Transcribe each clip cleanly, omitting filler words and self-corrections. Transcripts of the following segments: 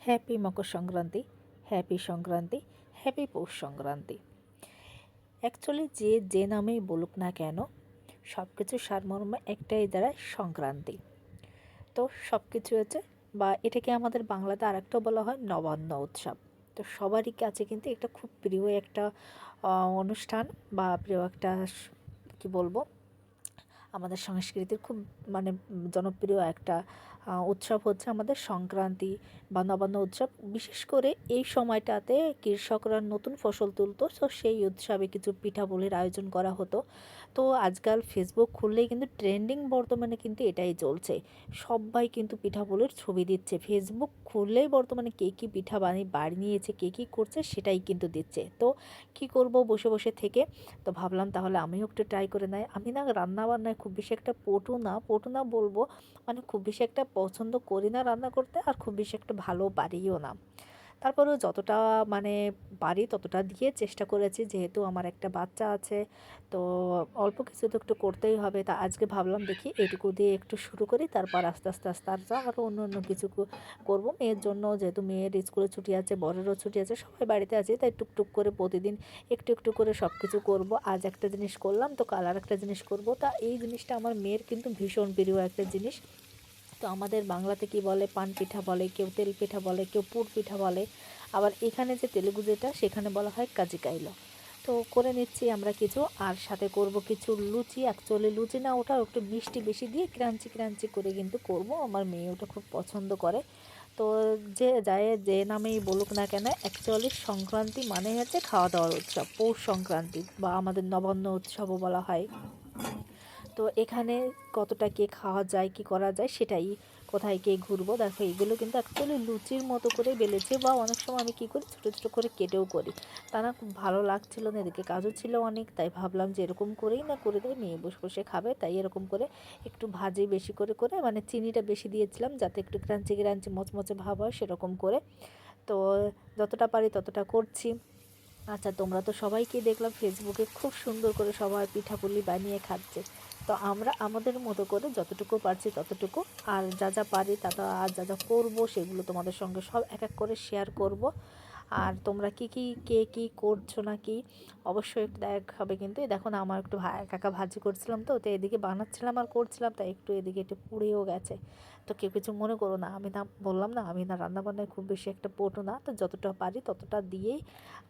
Happy Makar Sankranti, happy Sankranti, happy Poush Sankranti. Actually যে নামেই বলুক না কেন, সব কিছুর সারমর্ম একটাই দাঁড়ায়, সংক্রান্তি। তো সব কিছু হচ্ছে, বা এটাকে আমাদের বাংলাতে আরেকটাও বলা হয় নবান্ন উৎসব। তো সবারই কাছে কিন্তু এটা খুব প্রিয় একটা অনুষ্ঠান, বা প্রিয় একটা কী বলবো, আমাদের সংস্কৃতির খুব মানে জনপ্রিয় একটা উৎসব হচ্ছে আমাদের সংক্রান্তি বা নবান্ন উৎসব। বিশেষ করে এই সময়টাতে কৃষকরা নতুন ফসল তুলতো, তো সেই উৎসবে কিছু পিঠাপুলির আয়োজন করা হতো। তো আজকাল ফেসবুক খুললেই কিন্তু ট্রেন্ডিং বর্তমানে কিন্তু এটাই চলছে। সবাই কিন্তু পিঠাপুলির ছবি দিচ্ছে, ফেসবুক খুললেই বর্তমানে কে কী পিঠা বানিয়েছে, কে কী করছে সেটাই কিন্তু দিচ্ছে। তো কি করব বসে বসে থেকে, তো ভাবলাম তাহলে আমিও একটু ট্রাই করে নেই। আমি না রান্নাবান্নায় খুব বেশি একটা পটু না বলবো, মানে খুব বেশি একটা পছন্দ করি না রান্না করতে, আর খুব বেশি একটা ভালো পারিও না। তারপরেও যতটা মানে পারি ততটা দিয়ে চেষ্টা করেছি, যেহেতু আমার একটা বাচ্চা আছে। তো অল্প কিছু তো একটু করতেই হবে। তা আজকে ভাবলাম দেখি এটুকু দিয়ে একটু শুরু করি, তারপর আস্তে আস্তে আস্তে আস্তে আরও অন্য অন্য কিছু করবো মেয়ের জন্য। যেহেতু মেয়ের স্কুলে ছুটি আছে, বড়েরও ছুটি আছে, সবাই বাড়িতে আছে, তাই টুকটুক করে প্রতিদিন একটু একটু করে সব কিছু করবো। আজ একটা জিনিস করলাম, তো কাল আর একটা জিনিস করবো। তা এই জিনিসটা আমার মেয়ের কিন্তু ভীষণ প্রিয় একটা জিনিস। তো আমাদের বাংলাতে কি বলে, পান পিঠা বলে, কেউ তেল পিঠা বলে, কেউ পুর পিঠা বলে। আবার এখানে যে তেলেগু যেটা, সেখানে বলা হয় কাজিকাইলো। তো করে নিচ্ছি আমরা কিছু, আর সাথে করব কিছু লুচি। অ্যাকচুয়ালি লুচি না, ওটা একটু মিষ্টি বেশি দিয়ে ক্রাঞ্চি ক্রাঞ্চি করে কিন্তু করব। আমার মেয়ে ওটা খুব পছন্দ করে। তো যে নামেই বলুক না কেন, অ্যাকচুয়ালি সংক্রান্তি মানে হচ্ছে খাওয়া দাওয়ার উৎসব। পৌষ সংক্রান্তি বা আমাদের নবান্ন উৎসবও বলা হয়। তো এখানে কতটা কে খাওয়া যায়, কি করা যায় সেটাই, কোথায় কে ঘুরবো। দেখো এগুলো কিন্তু অ্যাকচুয়ালি লুচির মতো করে বেলেছে, বা অনেক সময় আমি কী করি, ছোটো ছোটো করে কেটেও করি। তা না খুব ভালো লাগছিলো না, এদিকে কাজও ছিল অনেক, তাই ভাবলাম যে এরকম করেই না করে দেয়, মেয়ে বসে বসে খাবে। তাই এরকম করে একটু ভাজি বেশি করে করে, মানে চিনিটা বেশি দিয়েছিলাম যাতে একটু ক্রাঞ্চি ক্রাঞ্চি মচমচে ভাব হয়, সেরকম করে। তো যতটা পারি ততটা করছি। আচ্ছা, তোমরা তো সবাইকে দেখলাম ফেসবুকে খুব সুন্দর করে সবাই পিঠাপুলি বানিয়ে খাচ্ছে। তো আমরা আমাদের মতো করে যতটুকু পারছি ততটুকু, আর যা যা পারি তা তা, আর যা যা করবো সেগুলো তোমাদের সঙ্গে সব এক এক করে শেয়ার করব। আর তোমরা কে কী করছো না কি অবশ্যই একটু দেখাবে। কিন্তু এই দেখো না, আমার একটু কাকা ভাজি করছিলাম, তো এদিকে বানাচ্ছিলাম আর করছিলাম, তাই একটু এদিকে একটু পুড়েও গেছে। তো কেউ কিছু মনে করো না, আমি না বললাম না আমি না রান্নাবান্নায় খুব বেশি একটা পটু না, তো যতটা পারি ততটা দিয়েই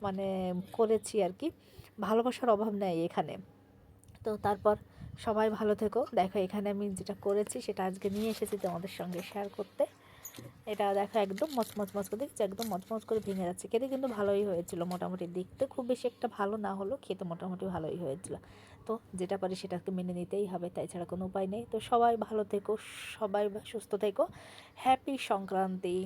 মানে করেছি আর কি। ভালোবাসার অভাব নেই এখানে। তো তারপর সবাই ভালো থেকো। দেখো এখানে আমি যেটা করেছি সেটা আজকে নিয়ে এসেছি তোমাদের সঙ্গে শেয়ার করতে। এটা দেখো একদম মচমচ করে দেখছি, একদম মচমচ করে ভেঙে যাচ্ছে। খেতে কিন্তু ভালোই হয়েছিল, মোটামুটি দেখতে খুব বেশি একটা ভালো না হলো, খেতে মোটামুটি ভালোই হয়েছিল। তো যেটা পারি সেটাকে মেনে নিতেই হবে, তাই ছাড়া কোনো উপায় নেই। তো সবাই ভালো থেকো, সবাই সুস্থ থেকো। হ্যাপি সংক্রান্তি।